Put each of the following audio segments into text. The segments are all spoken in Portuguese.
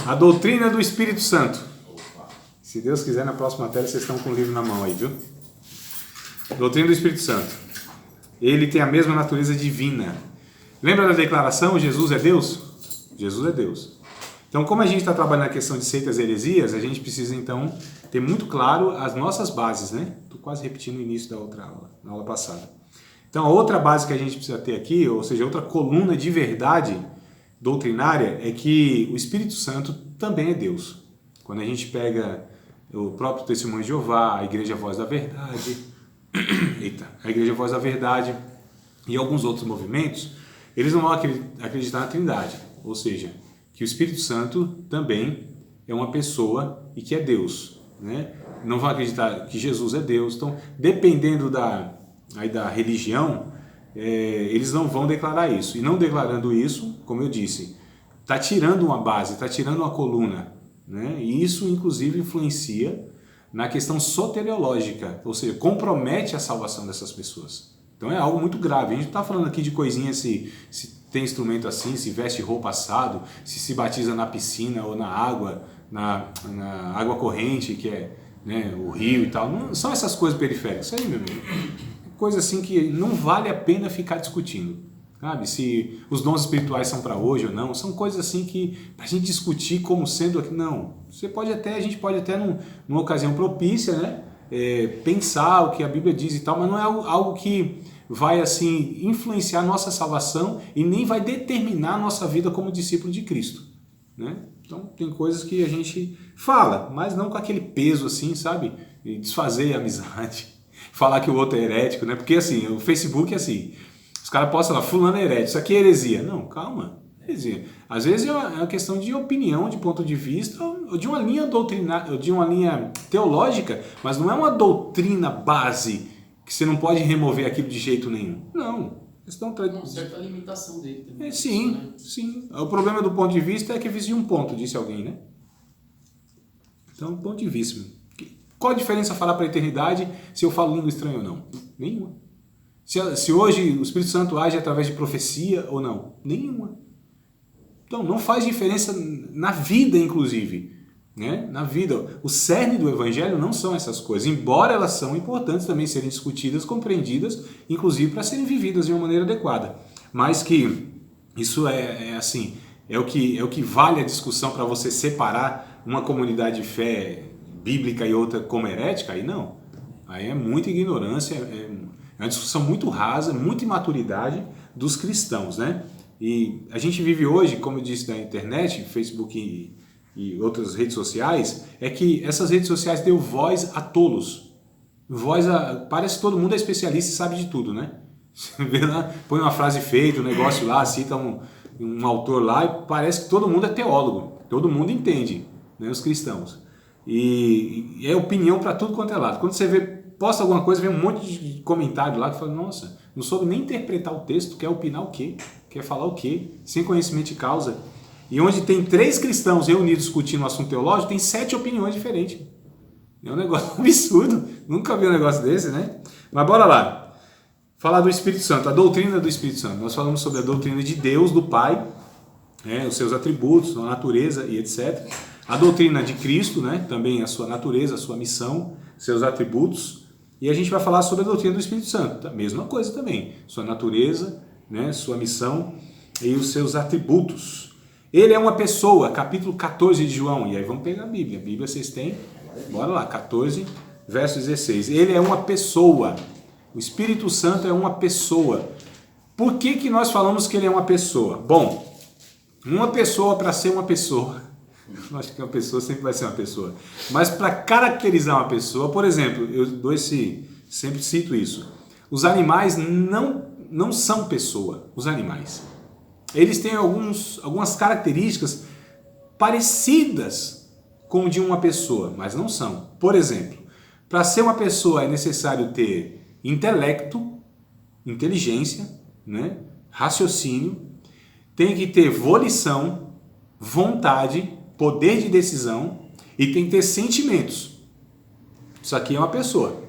A doutrina do Espírito Santo. Se Deus quiser, na próxima tela vocês estão com o livro na mão aí, viu? Doutrina do Espírito Santo. Ele tem a mesma natureza divina. Lembra da declaração, Jesus é Deus? Jesus é Deus. Então, como a gente está trabalhando na questão de seitas e heresias, a gente precisa, então, ter muito claro as nossas bases, né? Estou quase repetindo o início da outra aula, na aula passada. Então, a outra base que a gente precisa ter aqui, ou seja, outra coluna de verdade doutrinária, é que o Espírito Santo também é Deus. Quando a gente pega o próprio Testemunho de Jeová, a Igreja Voz da Verdade, a Igreja Voz da Verdade e alguns outros movimentos, eles não vão acreditar na Trindade, ou seja, que o Espírito Santo também é uma pessoa e que é Deus, né? Não vão acreditar que Jesus é Deus. Então, dependendo da religião, eles não vão declarar isso. E não declarando isso, como eu disse, está tirando uma base, está tirando uma coluna, né? E isso, inclusive, influencia na questão soteriológica, ou seja, compromete a salvação dessas pessoas. Então é algo muito grave. A gente não está falando aqui de coisinhas se tem instrumento assim, se veste roupa assado, se batiza na piscina ou na água corrente, que é, né, o rio e tal. Não são essas coisas periféricas. Isso aí, meu amigo. Coisa assim que não vale a pena ficar discutindo. Sabe? Se os dons espirituais são para hoje ou não, são coisas assim que para a gente discutir como sendo aqui, não. A gente pode até numa ocasião propícia, né, pensar o que a Bíblia diz e tal, mas não é algo que vai assim influenciar a nossa salvação e nem vai determinar a nossa vida como discípulo de Cristo, né? Então tem coisas que a gente fala, mas não com aquele peso assim, sabe? E desfazer a amizade, falar que o outro é herético, né? Porque assim, o Facebook é assim, os caras postam lá, fulano é herético, isso aqui é heresia. Não, calma, heresia. Às vezes é uma questão de opinião, de ponto de vista, ou de uma linha doutrinária, de uma linha teológica, mas não é uma doutrina base que você não pode remover aquilo de jeito nenhum. Não. Uma certa limitação dele também. Sim, né? Sim. O problema do ponto de vista é que vicia um ponto, disse alguém, né? Então, ponto de vista. Qual a diferença falar para a eternidade se eu falo língua estranha ou não? Nenhuma. Se hoje o Espírito Santo age através de profecia ou não? Nenhuma. Então, não faz diferença na vida, inclusive. Né? Na vida, o cerne do Evangelho não são essas coisas, embora elas são importantes também serem discutidas, compreendidas, inclusive para serem vividas de uma maneira adequada. Mas que isso assim, é o que vale a discussão para você separar uma comunidade de fé bíblica e outra como herética, aí não. Aí é muita ignorância, é uma discussão muito rasa, muita imaturidade dos cristãos, né? E a gente vive hoje, como eu disse, da internet, Facebook e outras redes sociais, é que essas redes sociais deu voz a tolos. Parece que todo mundo é especialista e sabe de tudo, né? Você vê lá, põe uma frase feita, um negócio lá, cita um autor lá e parece que todo mundo é teólogo. Todo mundo entende, né, os cristãos. E é opinião para tudo quanto é lado. Quando você posta alguma coisa, vem um monte de comentário lá que fala, nossa, não soube nem interpretar o texto, quer opinar o quê? Quer falar o quê? Sem conhecimento de causa. E onde tem 3 cristãos reunidos discutindo um assunto teológico, tem 7 opiniões diferentes. É um negócio absurdo. Nunca vi um negócio desse, né? Mas bora lá. Falar do Espírito Santo, a doutrina do Espírito Santo. Nós falamos sobre a doutrina de Deus, do Pai, né, os seus atributos, a natureza e etc. A doutrina de Cristo, né, também a sua natureza, a sua missão, seus atributos. E a gente vai falar sobre a doutrina do Espírito Santo. A mesma coisa também. Sua natureza, né, sua missão e os seus atributos. Ele é uma pessoa, capítulo 14 de João, e aí vamos pegar a Bíblia. A Bíblia vocês têm? Bora lá, 14, verso 16. Ele é uma pessoa. O Espírito Santo é uma pessoa. Por que nós falamos que ele é uma pessoa? Bom, uma pessoa para ser uma pessoa. Eu acho que uma pessoa sempre vai ser uma pessoa. Mas para caracterizar uma pessoa, por exemplo, eu sempre cito isso. Os animais não são pessoa, os animais. Eles têm algumas características parecidas com de uma pessoa, mas não são. Por exemplo, para ser uma pessoa é necessário ter intelecto, inteligência, né? Raciocínio, tem que ter volição, vontade, poder de decisão e tem que ter sentimentos. Isso aqui é uma pessoa.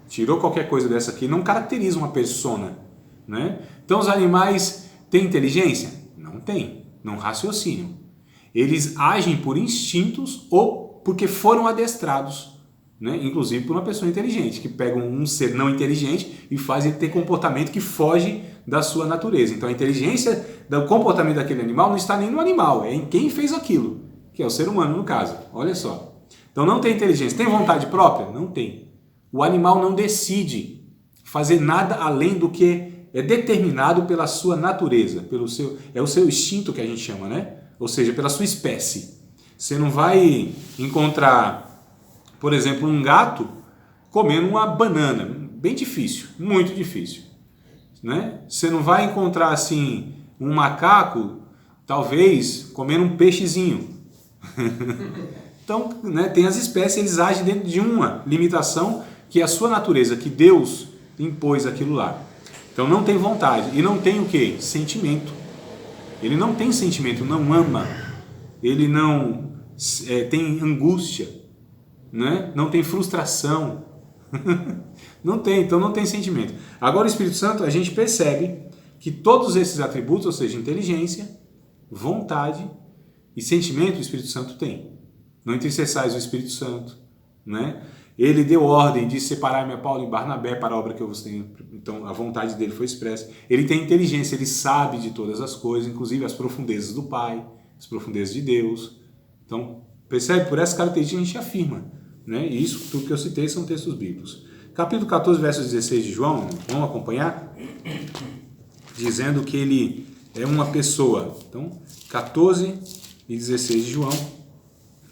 Tirou qualquer coisa dessa aqui, não caracteriza uma persona, né? Então os animais têm inteligência? Não tem, não raciocinam. eles agem por instintos ou porque foram adestrados, né? Inclusive por uma pessoa inteligente, que pega um ser não inteligente e faz ele ter comportamento que foge da sua natureza. Então a inteligência do comportamento daquele animal não está nem no animal, é em quem fez aquilo, que é o ser humano no caso. Olha só. Então não tem inteligência. Tem vontade própria? Não tem. O animal não decide fazer nada além do que é determinado pela sua natureza, é o seu instinto que a gente chama, né? Ou seja, pela sua espécie. Você não vai encontrar, por exemplo, um gato comendo uma banana. Bem difícil, muito difícil, né? Você não vai encontrar assim um macaco, talvez, comendo um peixezinho. Então, né, tem as espécies, eles agem dentro de uma limitação que é a sua natureza, que Deus impôs aquilo lá. Então não tem vontade. E não tem o quê? Sentimento. Ele não tem sentimento, não ama. Ele não tem angústia, né? Não tem frustração. Não tem, então não tem sentimento. Agora o Espírito Santo, a gente percebe que todos esses atributos, ou seja, inteligência, vontade e sentimento, o Espírito Santo tem. Não entristeciais o Espírito Santo, né? Ele deu ordem de separar-me a Paulo e Barnabé para a obra que eu vos tenho. Então a vontade dele foi expressa. Ele tem inteligência, ele sabe de todas as coisas, inclusive as profundezas do Pai, as profundezas de Deus. Então, percebe? Por essa característica a gente afirma, né? E isso, tudo que eu citei, são textos bíblicos. Capítulo 14, verso 16 de João, vamos acompanhar? Dizendo que ele é uma pessoa. Então, 14 e 16 de João,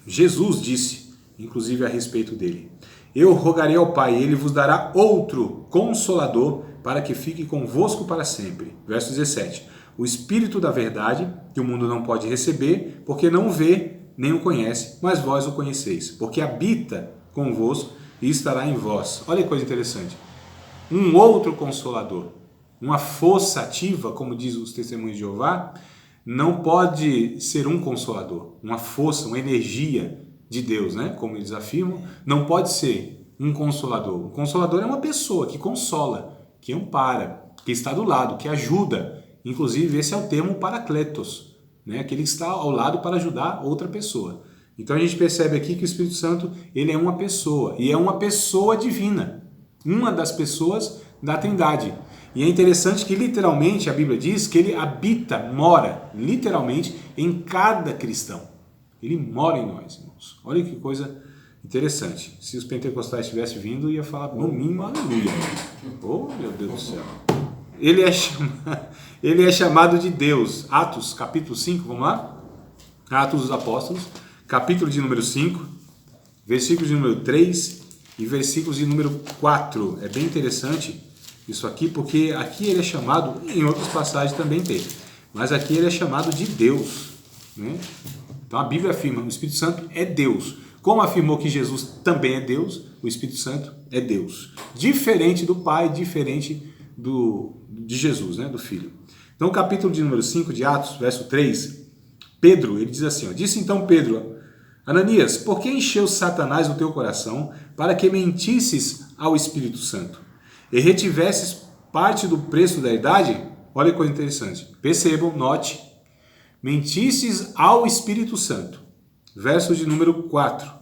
Jesus disse, inclusive a respeito dele: eu rogarei ao Pai, e ele vos dará outro Consolador, para que fique convosco para sempre. Verso 17. O Espírito da verdade, que o mundo não pode receber, porque não o vê, nem o conhece, mas vós o conheceis, porque habita convosco e estará em vós. Olha que coisa interessante. Um outro Consolador, uma força ativa, como diz os Testemunhos de Jeová, não pode ser um Consolador, uma força, uma energia de Deus, né? Como eles afirmam, não pode ser um Consolador. Um Consolador é uma pessoa que consola, que ampara, que está do lado, que ajuda. Inclusive, esse é o termo Paracletos, né? Aquele que está ao lado para ajudar outra pessoa. Então a gente percebe aqui que o Espírito Santo, ele é uma pessoa, e é uma pessoa divina, uma das pessoas da Trindade. E é interessante que literalmente a Bíblia diz que ele habita, mora, literalmente, em cada cristão. Ele mora em nós, irmãos. Olha que coisa interessante. Se os pentecostais tivessem vindo, ia falar no mínimo aleluia. Oh, meu Deus do céu. Ele é chamado de Deus. Atos, capítulo 5, vamos lá? Atos dos Apóstolos, capítulo de número 5, versículos de número 3 e versículos de número 4. É bem interessante isso aqui, porque aqui ele é chamado, em outras passagens também tem, mas aqui ele é chamado de Deus, né? Então a Bíblia afirma, o Espírito Santo é Deus. Como afirmou que Jesus também é Deus, o Espírito Santo é Deus. Diferente do Pai, diferente de Jesus, né? Do Filho. Então, capítulo de número 5 de Atos, verso 3, Pedro, ele diz assim, ó, disse então Pedro: Ananias, por que encheu Satanás o teu coração para que mentisses ao Espírito Santo e retivesses parte do preço da idade? Olha que coisa interessante. Percebam, note, mentisses ao Espírito Santo. Verso de número 4.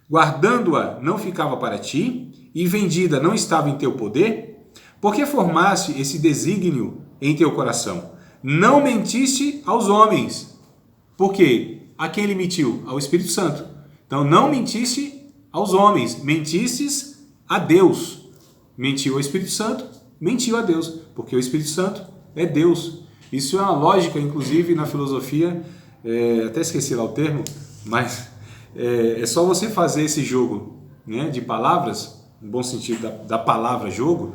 Guardando-a não ficava para ti, e vendida não estava em teu poder? Por que formaste esse desígnio em teu coração? Não mentiste aos homens. Por quê? A quem ele mentiu? Ao Espírito Santo. Então não mentiste aos homens, mentistes a Deus. Mentiu ao Espírito Santo, mentiu a Deus, porque o Espírito Santo é Deus. Isso é uma lógica, inclusive, na filosofia, até esqueci lá o termo, mas é só você fazer esse jogo, né, de palavras, no bom sentido da palavra jogo,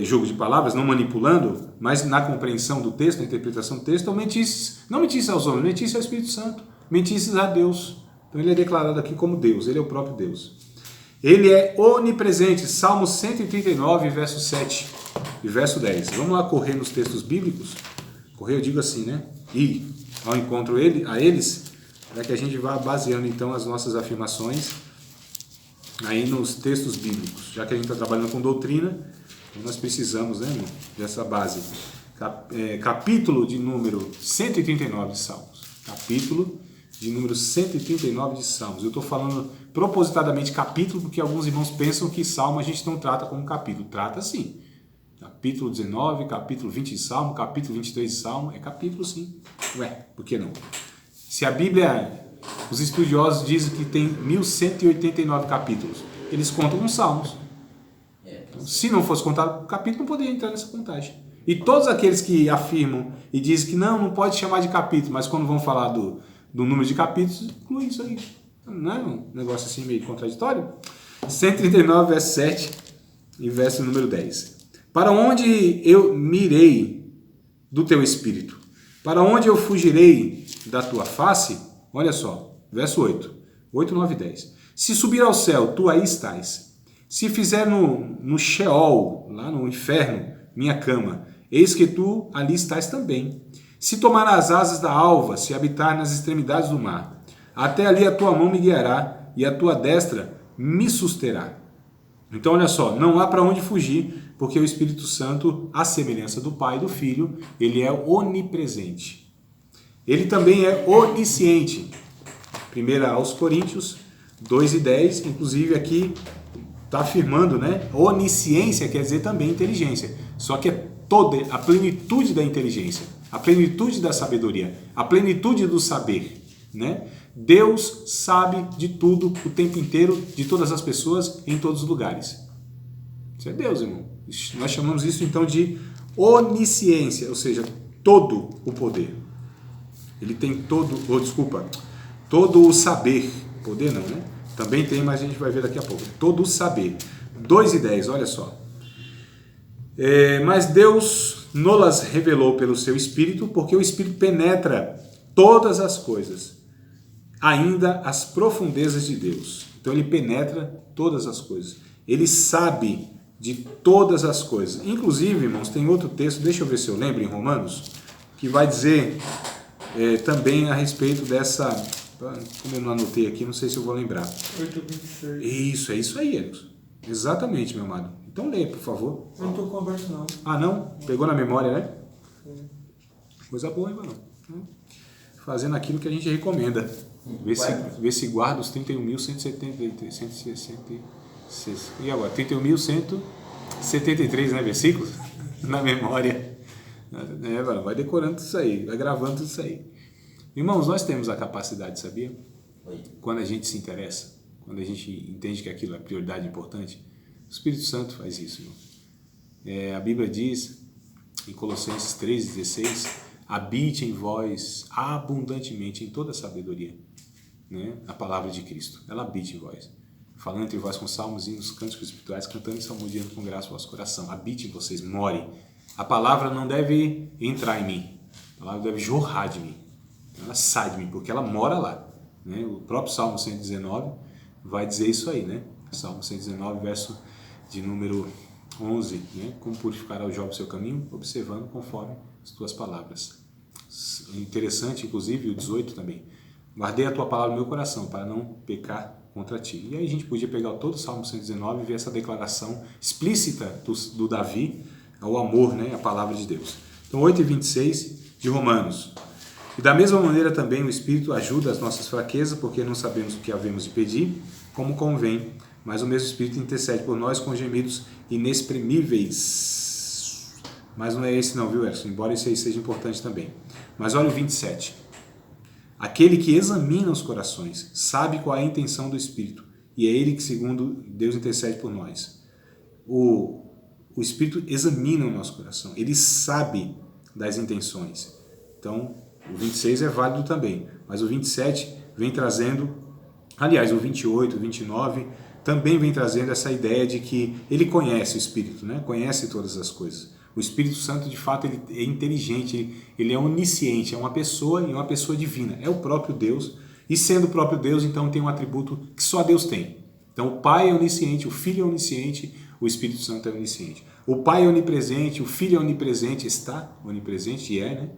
jogo de palavras, não manipulando, mas na compreensão do texto, na interpretação do texto. Então não mentisses aos homens, mentisses ao Espírito Santo, mentisses a Deus. Então ele é declarado aqui como Deus, ele é o próprio Deus. Ele é onipresente, Salmo 139, verso 7 e verso 10. Vamos lá correr nos textos bíblicos. Correr, eu digo assim, né? Ir ao encontro a eles, para que a gente vá baseando então as nossas afirmações aí nos textos bíblicos. Já que a gente está trabalhando com doutrina, então nós precisamos, né, irmão, dessa base. Capítulo de número 139 de Salmos. Capítulo de número 139 de Salmos. Eu estou falando propositadamente capítulo, porque alguns irmãos pensam que Salmo a gente não trata como capítulo. Trata sim. Capítulo 19, capítulo 20 de Salmo, capítulo 23 de Salmo, é capítulo sim. Ué, por que não? Se a Bíblia, os estudiosos dizem que tem 1189 capítulos, eles contam com Salmos. Então, se não fosse contado capítulo, não poderia entrar nessa contagem. E todos aqueles que afirmam e dizem que não pode chamar de capítulo, mas quando vão falar do número de capítulos, inclui isso aí. Não é um negócio assim meio contraditório? 139, verso 7 e verso número 10. Para onde eu mirei do teu espírito? Para onde eu fugirei da tua face? Olha só, verso 8. 8, 9 e 10. Se subir ao céu, tu aí estás. Se fizer no Sheol, lá no inferno, minha cama, eis que tu ali estás também. Se tomar as asas da alva, se habitar nas extremidades do mar, até ali a tua mão me guiará e a tua destra me susterá. Então, olha só, não há para onde fugir, porque o Espírito Santo, à semelhança do Pai e do Filho, ele é onipresente. Ele também é onisciente. 1 aos Coríntios 2 e 10, inclusive aqui está afirmando, né? Onisciência quer dizer também inteligência, só que é toda a plenitude da inteligência, a plenitude da sabedoria, a plenitude do saber, né? Deus sabe de tudo o tempo inteiro, de todas as pessoas, em todos os lugares. Isso é Deus, irmão. Nós chamamos isso então de onisciência, ou seja, todo o poder. Ele tem todo o saber. Poder não, né? Também tem, mas a gente vai ver daqui a pouco. Todo o saber. 2 e 10, olha só. Mas Deus nos revelou pelo seu Espírito, porque o Espírito penetra todas as coisas, ainda as profundezas de Deus. Então ele penetra todas as coisas. Ele sabe de todas as coisas. Inclusive, irmãos, tem outro texto, deixa eu ver se eu lembro, em Romanos, que vai dizer também a respeito dessa... Como eu não anotei aqui, não sei se eu vou lembrar. 8:26. Isso, é isso aí, Erickson. Exatamente, meu amado. Então leia, por favor. Eu não estou com aberto, não. Ah, não? Pegou na memória, né? Sim. Coisa boa, irmão. Fazendo aquilo que a gente recomenda. Vê se guarda os 31.173. E agora? 31.173, né? Versículos? Na memória. Vai decorando isso aí, vai gravando isso aí. Irmãos, nós temos a capacidade, sabia? Quando a gente se interessa, quando a gente entende que aquilo é prioridade importante, o Espírito Santo faz isso, irmão. A Bíblia diz, em Colossenses 3,16, habite em vós abundantemente em toda a sabedoria, né? A palavra de Cristo, ela habite em vós. Falando entre vós com salmos, hinos, cânticos espirituais, cantando e salmodiando com graça o vosso coração. Habite em vocês, more. A palavra não deve entrar em mim, a palavra deve jorrar de mim. Ela sai de mim, porque ela mora lá, né? O próprio Salmo 119 vai dizer isso aí, né? Salmo 119, verso de número 11, né? Como purificará o jovem o seu caminho? Observando conforme as tuas palavras. Interessante, inclusive, o 18 também. Guardei a tua palavra no meu coração, para não pecar contra ti. E aí a gente podia pegar todo o Salmo 119 e ver essa declaração explícita do Davi ao amor, né? A palavra de Deus. Então, 8:26 de Romanos. E da mesma maneira também o Espírito ajuda as nossas fraquezas, porque não sabemos o que havemos de pedir, como convém, mas o mesmo Espírito intercede por nós com gemidos inexprimíveis. Mas não é esse não, viu, Erson? Embora esse aí seja importante também. Mas olha o 27. Aquele que examina os corações, sabe qual é a intenção do Espírito, e é ele que, segundo Deus, intercede por nós. O Espírito examina o nosso coração, ele sabe das intenções. Então, o 26 é válido também, mas o 27 vem trazendo, aliás, o 28, o 29, também vem trazendo essa ideia de que ele conhece o Espírito, né? Conhece todas as coisas. O Espírito Santo, de fato, ele é inteligente, ele é onisciente, é uma pessoa e uma pessoa divina, é o próprio Deus, e sendo o próprio Deus, então tem um atributo que só Deus tem. Então o Pai é onisciente, o Filho é onisciente, o Espírito Santo é onisciente. O Pai é onipresente, o Filho é onipresente, está onipresente, e né?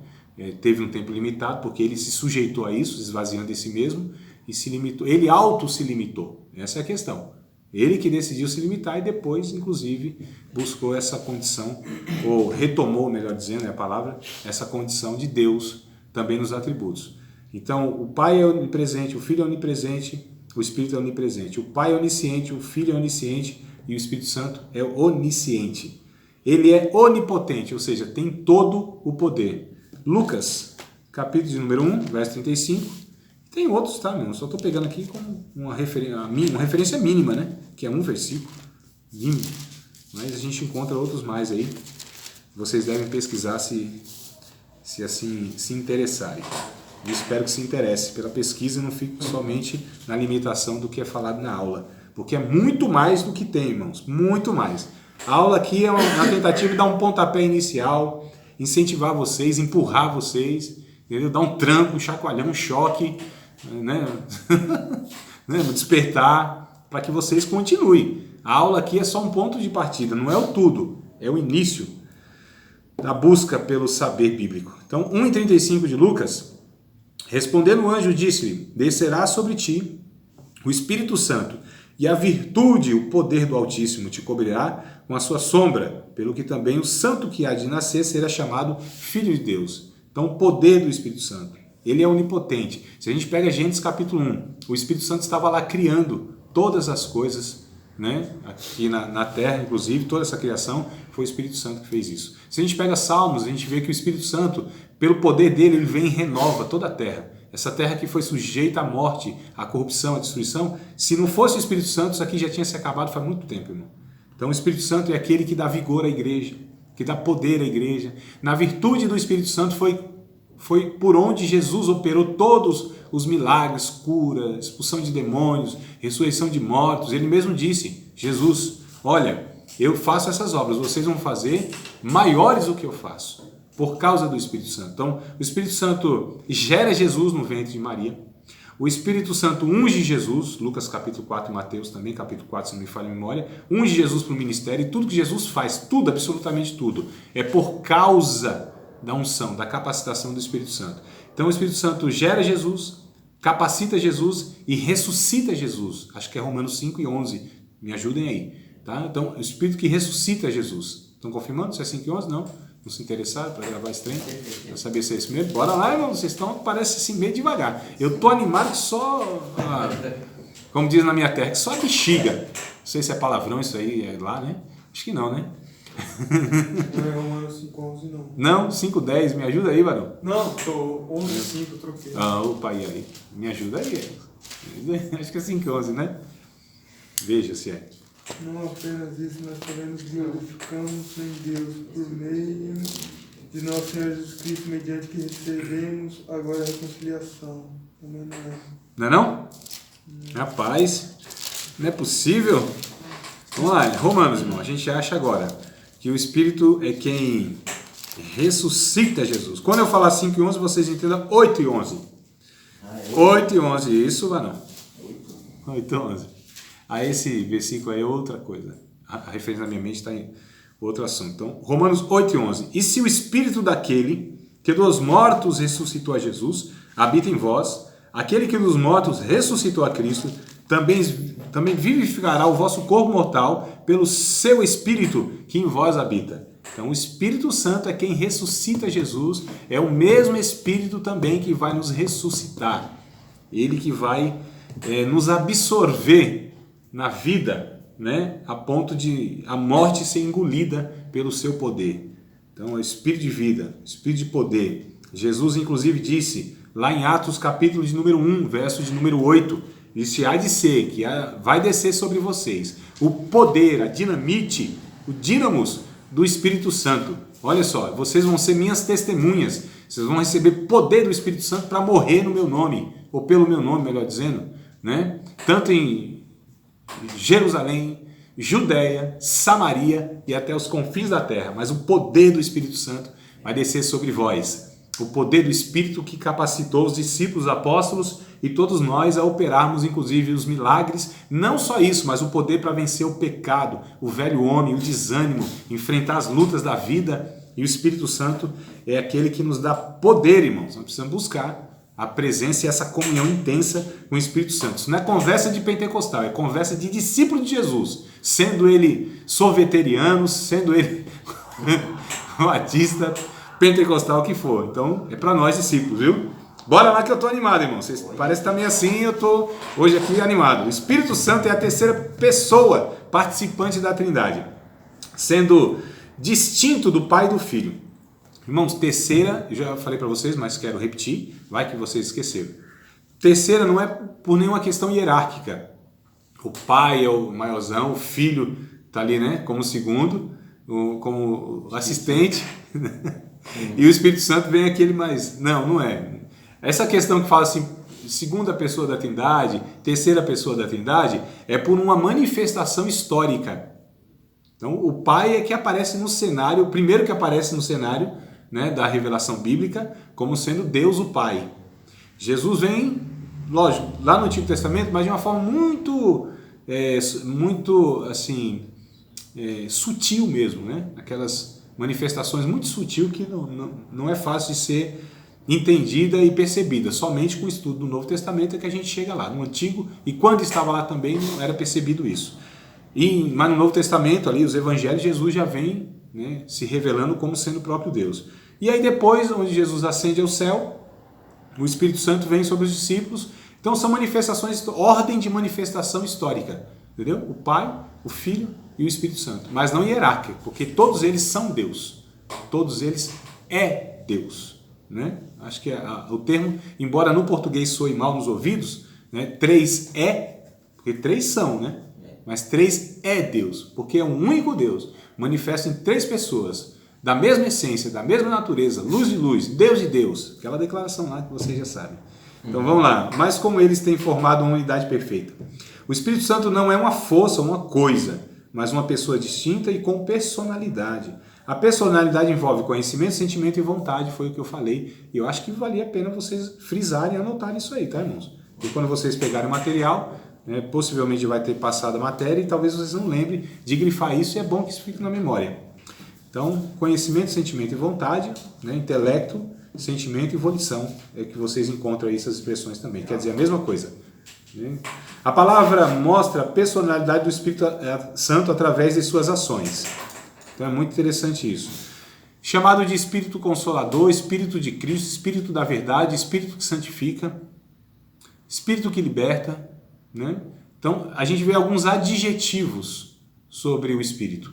Teve um tempo limitado, porque ele se sujeitou a isso, esvaziando de si mesmo, e se limitou. Ele se limitou. Essa é a questão. Ele que decidiu se limitar e depois, inclusive, buscou essa condição, ou retomou, melhor dizendo, é a palavra, essa condição de Deus também nos atributos. Então, o Pai é onipresente, o Filho é onipresente, o Espírito é onipresente. O Pai é onisciente, o Filho é onisciente e o Espírito Santo é onisciente. Ele é onipotente, ou seja, tem todo o poder. Lucas, capítulo de número 1, verso 35. Tem outros, tá, meu? Só estou pegando aqui como uma referência mínima, né? Que é um versículo mínimo. Mas a gente encontra outros mais aí. Vocês devem pesquisar se assim se interessarem. Eu espero que se interesse pela pesquisa e não fique somente na limitação do que é falado na aula. Porque é muito mais do que tem, irmãos. Muito mais. A aula aqui é uma tentativa de dar um pontapé inicial, incentivar vocês, empurrar vocês, entendeu? Dar um tranco, um chacoalhão, um choque, né? Despertar, para que vocês continuem. A aula aqui é só um ponto de partida, não é o tudo, é o início da busca pelo saber bíblico. Então, 1:35 de Lucas, respondendo o anjo, disse-lhe: descerá sobre ti o Espírito Santo, e a virtude, o poder do Altíssimo te cobrirá com a sua sombra, pelo que também o santo que há de nascer será chamado Filho de Deus. Então, o poder do Espírito Santo, ele é onipotente. Se a gente pega Gênesis capítulo 1, o Espírito Santo estava lá criando todas as coisas, né? Aqui na terra, inclusive, toda essa criação, foi o Espírito Santo que fez isso. Se a gente pega Salmos, a gente vê que o Espírito Santo, pelo poder dele, ele vem e renova toda a terra. Essa terra que foi sujeita à morte, à corrupção, à destruição, se não fosse o Espírito Santo, isso aqui já tinha se acabado faz muito tempo, irmão. Então o Espírito Santo é aquele que dá vigor à igreja, que dá poder à igreja. Na virtude do Espírito Santo foi por onde Jesus operou todos os milagres, cura, expulsão de demônios, ressurreição de mortos. Ele mesmo disse, Jesus, olha, eu faço essas obras, vocês vão fazer maiores do que eu faço, por causa do Espírito Santo. Então, o Espírito Santo gera Jesus no ventre de Maria. O Espírito Santo unge Jesus, Lucas capítulo 4 e Mateus também, capítulo 4, se não me falha a memória, unge Jesus para o ministério, e tudo que Jesus faz, tudo, absolutamente tudo, é por causa da unção, da capacitação do Espírito Santo. Então, o Espírito Santo gera Jesus, capacita Jesus e ressuscita Jesus. Acho que é Romanos 5 e 11. Me ajudem aí. Tá? Então, o Espírito que ressuscita Jesus. Estão confirmando se é 5 e 11? Não? Não se interessaram para gravar esse trem? Para saber se é isso mesmo? Bora lá, irmão. Vocês estão, parece assim, meio devagar. Eu tô animado que só, como diz na minha terra, que só a bexiga. Não sei se é palavrão isso aí, é lá, né? Acho que não, né? Não é Romanos 5:11, não. Não? 5:10, me ajuda aí, varão. Não, tô 11:5, eu troquei. Opa, aí. Me ajuda aí. Acho que é 5:11, né? Veja se é. Não apenas isso, nós também nos glorificamos em Deus por meio de nosso Senhor Jesus Cristo, mediante que recebemos agora a reconciliação. Também não é. Não é não? Rapaz, não é possível. Vamos lá, Romanos, irmão. A gente acha agora que o Espírito é quem ressuscita Jesus. Quando eu falar 5 e 11, vocês entendam 8 e 11. 8 e 11, isso, Varão? 8 e 11. Aí esse versículo aí é outra coisa. A referência na minha mente está em outro assunto. Então, Romanos 8 e 11. E se o Espírito daquele que dos mortos ressuscitou a Jesus habita em vós, aquele que dos mortos ressuscitou a Cristo, também vivificará o vosso corpo mortal pelo seu Espírito que em vós habita. Então, o Espírito Santo é quem ressuscita Jesus, é o mesmo Espírito também que vai nos ressuscitar. Ele que vai nos absorver na vida, né, a ponto de a morte ser engolida pelo seu poder. Então, é o Espírito de vida, Espírito de poder. Jesus, inclusive, disse, lá em Atos, capítulo de número 1, verso de número 8, disse, há de ser, que vai descer sobre vocês, o poder, a dinamite, o dínamos do Espírito Santo. Olha só, vocês vão ser minhas testemunhas, vocês vão receber poder do Espírito Santo para morrer no meu nome, ou pelo meu nome, melhor dizendo, né? Tanto em Jerusalém, Judéia, Samaria e até os confins da terra, mas o poder do Espírito Santo vai descer sobre vós. O poder do Espírito que capacitou os discípulos, apóstolos e todos nós a operarmos inclusive os milagres, não só isso, mas o poder para vencer o pecado, o velho homem, o desânimo, enfrentar as lutas da vida. E o Espírito Santo é aquele que nos dá poder, irmãos. Nós precisamos buscar a presença e essa comunhão intensa com o Espírito Santo. Isso não é conversa de pentecostal, é conversa de discípulo de Jesus, sendo ele sorveteriano, sendo ele batista, pentecostal, o que for. Então, é para nós discípulos, viu? Bora lá que eu tô animado, irmão. Vocês parece que tá meio assim, eu tô hoje aqui animado. O Espírito Santo é a terceira pessoa participante da Trindade, sendo distinto do Pai e do Filho. Irmãos, terceira, eu já falei para vocês, mas quero repetir, vai que vocês esqueceram. Terceira não é por nenhuma questão hierárquica. O pai é o maiorzão, o filho tá ali, né, como segundo, como assistente, e o Espírito Santo vem aquele mais... Não é. Essa questão que fala assim, segunda pessoa da Trindade, terceira pessoa da Trindade, é por uma manifestação histórica. Então, o Pai é que aparece no cenário, o primeiro que aparece no cenário, né, da revelação bíblica, como sendo Deus o Pai. Jesus vem, lógico, lá no Antigo Testamento, mas de uma forma muito assim, sutil mesmo, né? Aquelas manifestações muito sutil que não é fácil de ser entendida e percebida. Somente com o estudo do Novo Testamento é que a gente chega lá. No Antigo, e quando estava lá também, não era percebido isso. Mas no Novo Testamento, ali, os Evangelhos, Jesus já vem, né, se revelando como sendo o próprio Deus. E aí depois, onde Jesus ascende ao céu, o Espírito Santo vem sobre os discípulos. Então são manifestações, ordem de manifestação histórica, entendeu? O Pai, o Filho e o Espírito Santo, mas não hierárquica, porque todos eles são Deus, todos eles é Deus, né? Acho que o termo, embora no português soe mal nos ouvidos, né? Três porque três são, né? Mas três é Deus, porque é um único Deus, manifesto em três pessoas, da mesma essência, da mesma natureza, luz de luz, Deus de Deus, aquela declaração lá que vocês já sabem. Então vamos lá, mas como eles têm formado uma unidade perfeita. O Espírito Santo não é uma força, uma coisa, mas uma pessoa distinta e com personalidade. A personalidade envolve conhecimento, sentimento e vontade, foi o que eu falei, e eu acho que valia a pena vocês frisarem e anotarem isso aí, tá, irmãos? E quando vocês pegarem o material, possivelmente vai ter passado a matéria e talvez vocês não lembrem de grifar isso, e é bom que isso fique na memória. Então, conhecimento, sentimento e vontade, né? Intelecto, sentimento e volição, é que vocês encontram aí essas expressões também, quer dizer a mesma coisa. A palavra mostra a personalidade do Espírito Santo através de suas ações. Então é muito interessante isso. Chamado de Espírito Consolador, Espírito de Cristo, Espírito da Verdade, Espírito que santifica, Espírito que liberta, né? Então a gente vê alguns adjetivos sobre o Espírito.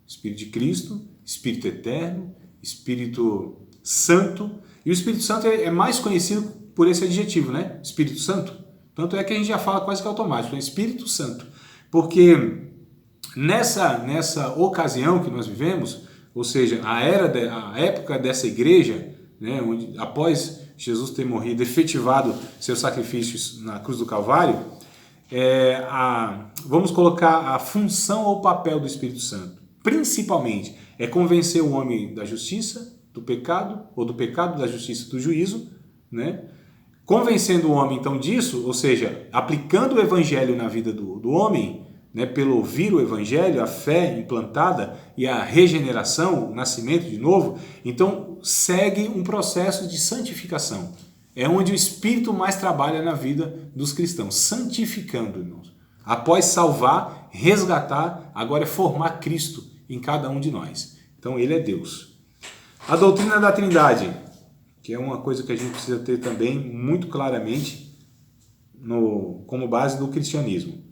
Espírito de Cristo, Espírito Eterno, Espírito Santo. E o Espírito Santo é mais conhecido por esse adjetivo, né? Espírito Santo. Tanto é que a gente já fala quase que automático, né? Espírito Santo. Porque nessa ocasião que nós vivemos, ou seja, a época dessa igreja, né, onde, após Jesus ter morrido, efetivado seus sacrifícios na cruz do Calvário, vamos colocar a função ou papel do Espírito Santo. Principalmente é convencer o homem da justiça, do pecado, ou do pecado, da justiça, do juízo, né? Convencendo o homem então disso, ou seja, aplicando o evangelho na vida do homem, né, pelo ouvir o evangelho, a fé implantada e a regeneração, o nascimento de novo, então segue um processo de santificação. É onde o Espírito mais trabalha na vida dos cristãos, santificando, irmãos. Após salvar, resgatar, agora é formar Cristo em cada um de nós. Então ele é Deus. A doutrina da Trindade, que é uma coisa que a gente precisa ter também muito claramente como base do cristianismo.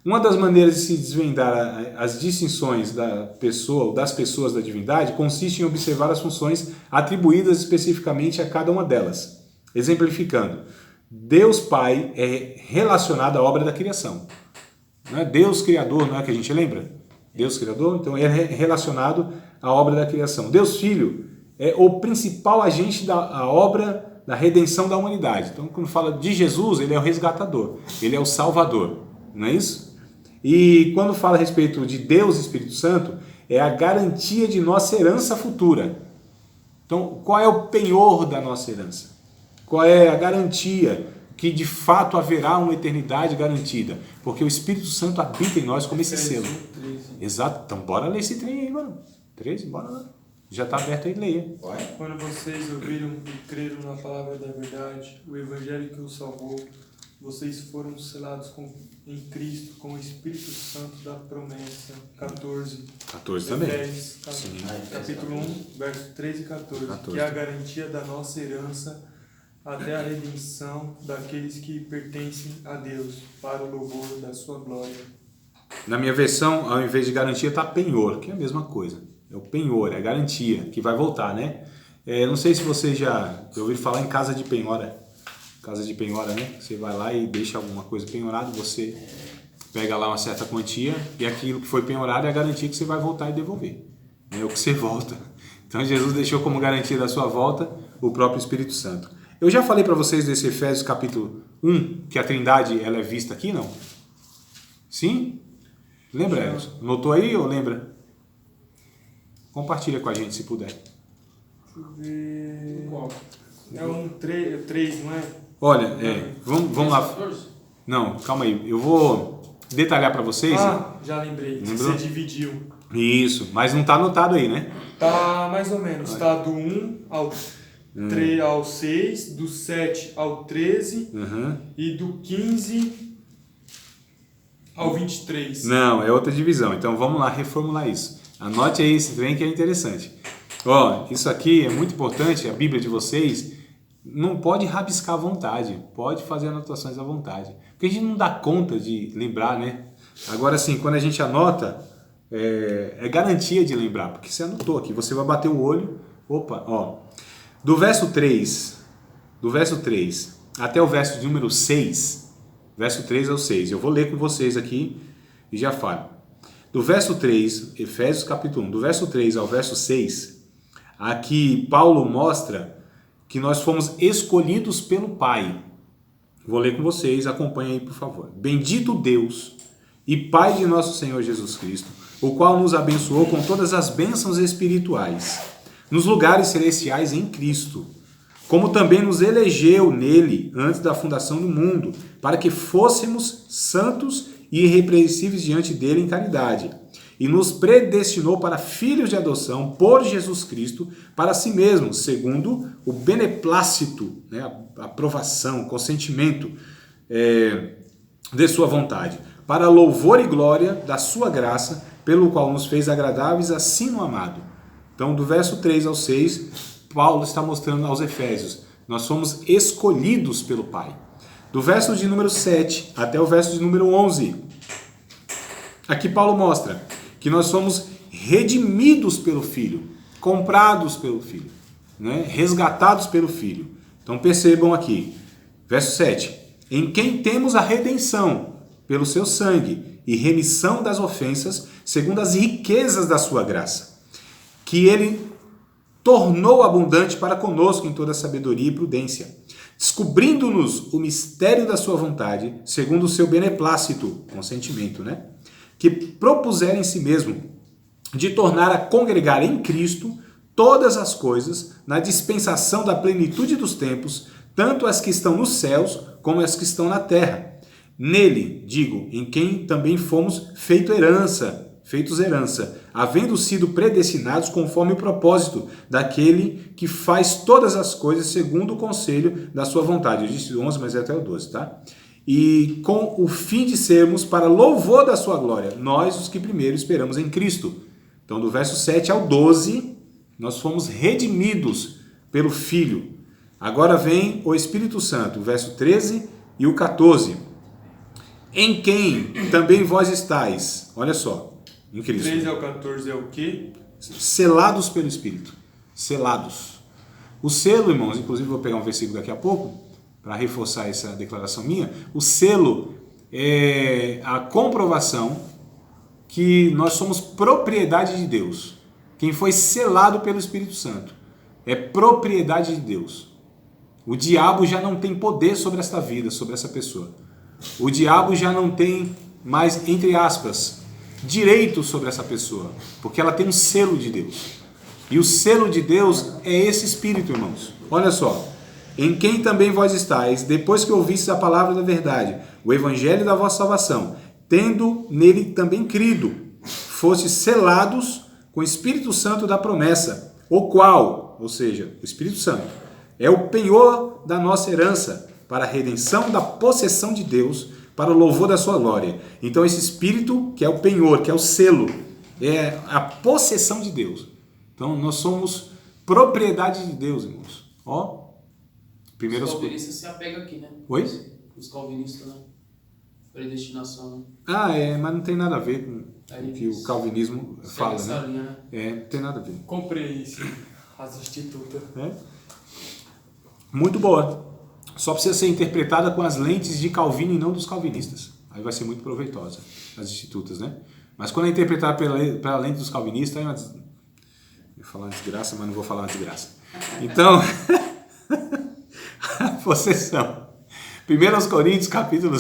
Uma das maneiras de se desvendar as distinções das pessoas da divindade consiste em observar as funções atribuídas especificamente a cada uma delas. Exemplificando, Deus Pai é relacionado à obra da criação. Não é Deus Criador, não é que a gente lembra? Deus Criador, então é relacionado à obra da criação. Deus Filho é o principal agente da obra da redenção da humanidade. Então, quando fala de Jesus, ele é o resgatador, ele é o salvador, não é isso? E quando fala a respeito de Deus e Espírito Santo, é a garantia de nossa herança futura. Então, qual é o penhor da nossa herança? Qual é a garantia que de fato haverá uma eternidade garantida? Porque o Espírito Santo habita em nós como esse selo. Exato. Então, bora ler esse trem aí, mano. 13, bora lá. Já está aberto aí, leia. Quando vocês ouviram e creram na palavra da verdade, o evangelho que os salvou, vocês foram selados em Cristo com o Espírito Santo da promessa. 14. 14 também. Capítulo 1, verso 13 e 14. Que é a garantia da nossa herança até a redenção daqueles que pertencem a Deus, para o louvor da sua glória. Na minha versão, ao invés de garantia, está penhor, que é a mesma coisa. É o penhor, é a garantia, que vai voltar, né? Não sei se você já ouviu falar em casa de penhora. Casa de penhora, né? Você vai lá e deixa alguma coisa penhorada, você pega lá uma certa quantia e aquilo que foi penhorado é a garantia que você vai voltar e devolver. É o que você volta. Então Jesus deixou como garantia da sua volta o próprio Espírito Santo. Eu já falei para vocês desse Efésios capítulo 1, que a Trindade ela é vista aqui, não? Sim? Lembra, Elson? Notou aí ou lembra? Compartilha com a gente se puder. Deixa eu ver. É um 3, não é? Olha, vamos lá. Não, calma aí. Eu vou detalhar para vocês. Já lembrei. Lembrou? Você dividiu. Isso, mas não está anotado aí, né? Tá mais ou menos. Tá do 1 ao 6, do 7 ao 13 e do 15 ao 23. Não, é outra divisão. Então vamos lá reformular isso. Anote aí esse trem que é interessante. Ó, isso aqui é muito importante, a Bíblia de vocês não pode rabiscar à vontade, pode fazer anotações à vontade. Porque a gente não dá conta de lembrar, né? Agora sim, quando a gente anota, é garantia de lembrar, porque você anotou aqui, você vai bater o olho, opa, ó. Do verso 3 até o verso de número 6, verso 3 ao 6, eu vou ler com vocês aqui e já falo. Do verso 3, Efésios capítulo 1, do verso 3 ao verso 6, aqui Paulo mostra que nós fomos escolhidos pelo Pai. Vou ler com vocês, acompanhem aí por favor. Bendito Deus e Pai de nosso Senhor Jesus Cristo, o qual nos abençoou com todas as bênçãos espirituais, nos lugares celestiais em Cristo, como também nos elegeu nele antes da fundação do mundo, para que fôssemos santos e irrepreensíveis diante dele em caridade, e nos predestinou para filhos de adoção por Jesus Cristo, para si mesmo, segundo o beneplácito, né, a aprovação, consentimento de sua vontade, para louvor e glória da sua graça, pelo qual nos fez agradáveis assim no amado. Então, do verso 3 ao 6, Paulo está mostrando aos Efésios, nós fomos escolhidos pelo Pai. Do verso de número 7 até o verso de número 11, aqui Paulo mostra que nós somos redimidos pelo Filho, comprados pelo Filho, né? Resgatados pelo Filho. Então percebam aqui, verso 7, em quem temos a redenção pelo seu sangue e remissão das ofensas, segundo as riquezas da sua graça, que ele tornou abundante para conosco em toda sabedoria e prudência, descobrindo-nos o mistério da sua vontade, segundo o seu beneplácito, consentimento, né? Que propuseram em si mesmo de tornar a congregar em Cristo todas as coisas na dispensação da plenitude dos tempos, tanto as que estão nos céus como as que estão na terra. Nele, digo, em quem também fomos feitos herança, havendo sido predestinados conforme o propósito daquele que faz todas as coisas segundo o conselho da sua vontade. Eu disse 11, mas é até o 12, tá? E com o fim de sermos para louvor da sua glória, nós os que primeiro esperamos em Cristo. Então, do verso 7 ao 12, nós fomos redimidos pelo Filho. Agora vem o Espírito Santo, o verso 13 e o 14. Em quem também vós estáis, olha só, em Cristo. 13 ao 14 é o quê? Selados pelo Espírito. Selados. O selo, irmãos, inclusive vou pegar um versículo daqui a pouco, para reforçar essa declaração minha, o selo é a comprovação que nós somos propriedade de Deus. Quem foi selado pelo Espírito Santo é propriedade de Deus. O diabo já não tem poder sobre esta vida, sobre essa pessoa. O diabo já não tem mais, entre aspas, direito sobre essa pessoa, porque ela tem um selo de Deus. E o selo de Deus é esse Espírito, irmãos. Olha só. Em quem também vós estáis, depois que ouvistes a palavra da verdade, o evangelho da vossa salvação, tendo nele também crido, fostes selados com o Espírito Santo da promessa, o qual, ou seja, o Espírito Santo, é o penhor da nossa herança, para a redenção da possessão de Deus, para o louvor da sua glória. Então esse Espírito, que é o penhor, que é o selo, é a possessão de Deus. Então nós somos propriedade de Deus, irmãos. Ó, Os calvinistas se apegam aqui, né? Oi? Os calvinistas, né? Predestinação, né? Mas não tem nada a ver com o que o calvinismo fala, essa né? linha, né? Não tem nada a ver. Comprei isso. As institutas. Muito boa. Só precisa ser interpretada com as lentes de Calvino e não dos calvinistas. Aí vai ser muito proveitosa, as institutas, né? Mas quando é interpretada pela lente dos calvinistas, aí eu vou falar uma desgraça, mas não vou falar uma desgraça. Então, a possessão. 1 Coríntios, capítulo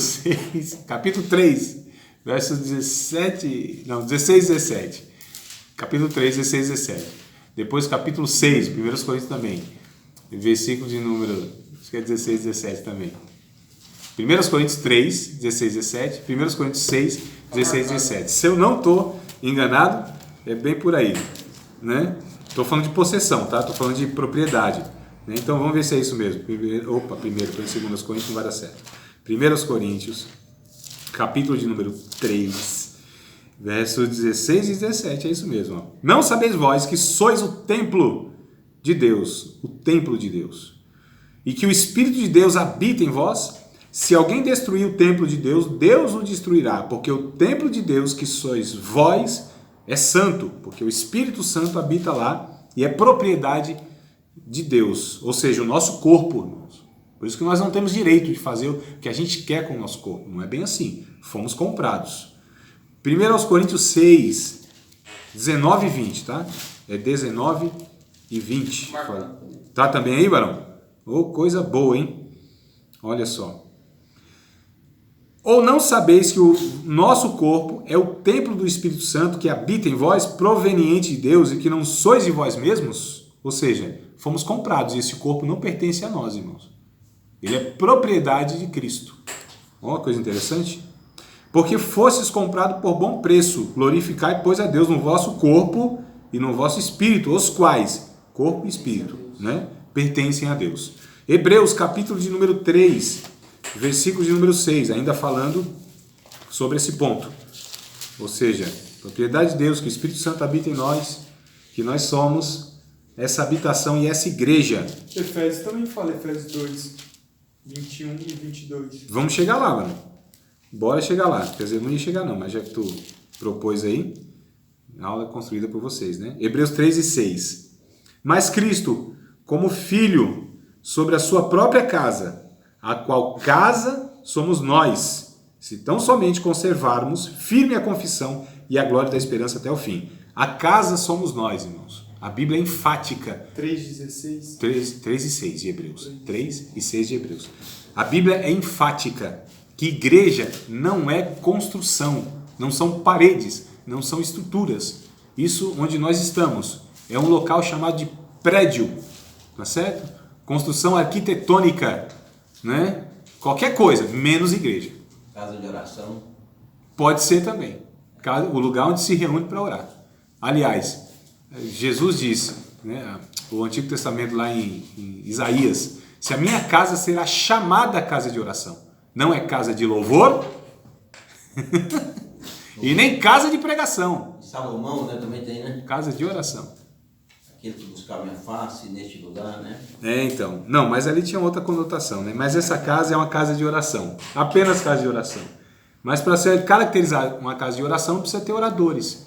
3, versos 16 e 17. Capítulo 3, 16 e 17. Depois, capítulo 6, 1 Coríntios também. Versículo de número, acho que é 16 e 17 também. 1 Coríntios 3, 16 e 17. 1 Coríntios 6, 16 e 17. Se eu não estou enganado, é bem por aí, né? Estou falando de possessão, tá? Estou falando de propriedade. Né? Então vamos ver se é isso mesmo. Primeiro, 2 Coríntios não vai dar certo. 1 Coríntios, capítulo de número 3, versos 16 e 17. É isso mesmo. Ó. Não sabeis vós que sois o templo de Deus, e que o Espírito de Deus habita em vós? Se alguém destruir o templo de Deus, Deus o destruirá, porque o templo de Deus que sois vós é santo, porque o Espírito Santo habita lá e é propriedade de Deus, ou seja, o nosso corpo, irmãos. Por isso que nós não temos direito de fazer o que a gente quer com o nosso corpo. Não é bem assim. Fomos comprados. 1 Coríntios 6, 19 e 20, tá? É 19 e 20. Tá também aí, Barão? Coisa boa, hein? Olha só. Ou não sabeis que o nosso corpo é o templo do Espírito Santo que habita em vós, proveniente de Deus, e que não sois de vós mesmos? Ou seja, fomos comprados e esse corpo não pertence a nós, irmãos. Ele é propriedade de Cristo. Olha uma coisa interessante. Porque fostes comprado por bom preço, glorificai, pois, a Deus no vosso corpo e no vosso espírito, os quais, corpo e espírito, né, pertencem a Deus. Hebreus, capítulo de número 3, versículo de número 6, ainda falando sobre esse ponto. Ou seja, propriedade de Deus, que o Espírito Santo habita em nós, que nós somos essa habitação e essa igreja. Efésios também fala, Efésios 2, 21 e 22. Vamos chegar lá, mano. Bora chegar lá. Quer dizer, não ia chegar não, mas já que tu propôs aí, a aula é construída por vocês, né? Hebreus 3 e 6. Mas Cristo, como Filho, sobre a sua própria casa, a qual casa somos nós, se tão somente conservarmos firme a confissão e a glória da esperança até o fim. A casa somos nós, irmãos. A Bíblia é enfática. 3,16. 3 e 6 de Hebreus. 3 e 6 de Hebreus. A Bíblia é enfática que igreja não é construção, não são paredes, não são estruturas. Isso onde nós estamos é um local chamado de prédio, tá certo? Construção arquitetônica, né? Qualquer coisa, menos igreja. Casa de oração. Pode ser também. O lugar onde se reúne para orar. Aliás, Jesus disse, né, o Antigo Testamento lá em Isaías, se a minha casa será chamada casa de oração, não é casa de louvor e nem casa de pregação. Salomão, né, também tem, né? Casa de oração. Aquele que buscar minha face neste lugar, né? Então. Não, mas ali tinha outra conotação, né? Mas essa casa é uma casa de oração. Apenas casa de oração. Mas para ser caracterizar uma casa de oração, precisa ter oradores,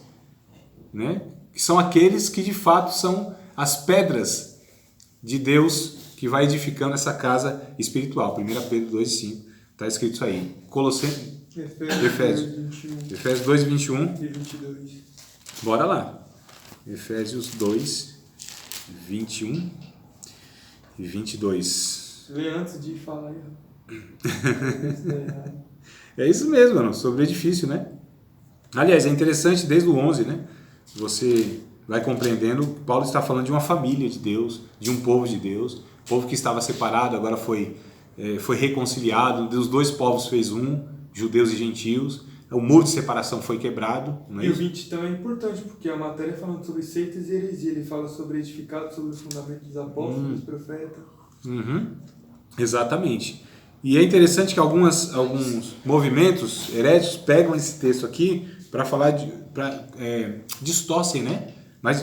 né? Que são aqueles que de fato são as pedras de Deus que vai edificando essa casa espiritual. 1 Pedro 2,5, está escrito isso aí. Efésios 2, 21 e 22. Bora lá. Efésios 2, 21 e 22. Lê antes de falar aí. É isso mesmo, mano, sobre edifício, né? Aliás, é interessante desde o 11, né? Você vai compreendendo, Paulo está falando de uma família de Deus, de um povo de Deus, povo que estava separado, agora foi reconciliado, dos dois povos fez um, judeus e gentios, o muro de separação foi quebrado. Não é e isso? o 20 também é importante, porque a matéria falando sobre seitas e heresia, ele fala sobre edificado, sobre o fundamento dos apóstolos, dos profetas. Exatamente. E é interessante que alguns movimentos heréticos pegam esse texto aqui para falar, distorcem, né? Mas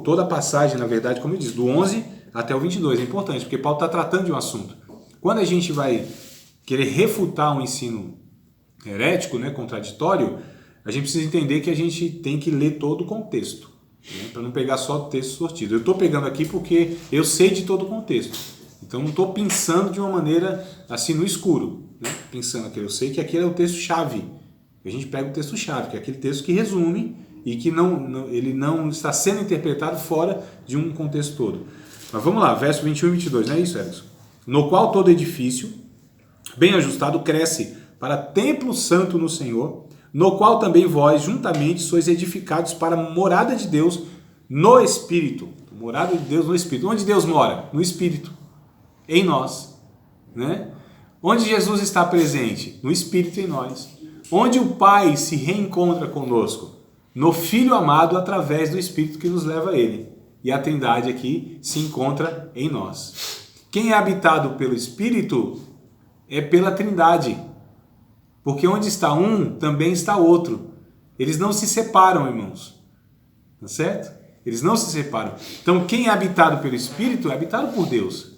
toda a passagem, na verdade, como eu disse, do 11 até o 22. É importante, porque Paulo está tratando de um assunto. Quando a gente vai querer refutar um ensino herético, né, contraditório, a gente precisa entender que a gente tem que ler todo o contexto, né, para não pegar só o texto sortido. Eu estou pegando aqui porque eu sei de todo o contexto. Então não estou pensando de uma maneira assim no escuro, né? Pensando aqui, eu sei que aquele é o texto-chave. A gente pega o texto-chave, que é aquele texto que resume e que ele não está sendo interpretado fora de um contexto todo. Mas vamos lá, verso 21 e 22, não é isso, Edson? No qual todo edifício, bem ajustado, cresce para templo santo no Senhor, no qual também vós, juntamente, sois edificados para a morada de Deus no Espírito. Morada de Deus no Espírito. Onde Deus mora? No Espírito. Em nós. Né? Onde Jesus está presente? No Espírito em nós. Onde o Pai se reencontra conosco? No Filho amado através do Espírito que nos leva a Ele. E a Trindade aqui se encontra em nós. Quem é habitado pelo Espírito é pela Trindade. Porque onde está um, também está outro. Eles não se separam, irmãos. Tá certo? Eles não se separam. Então, quem é habitado pelo Espírito é habitado por Deus.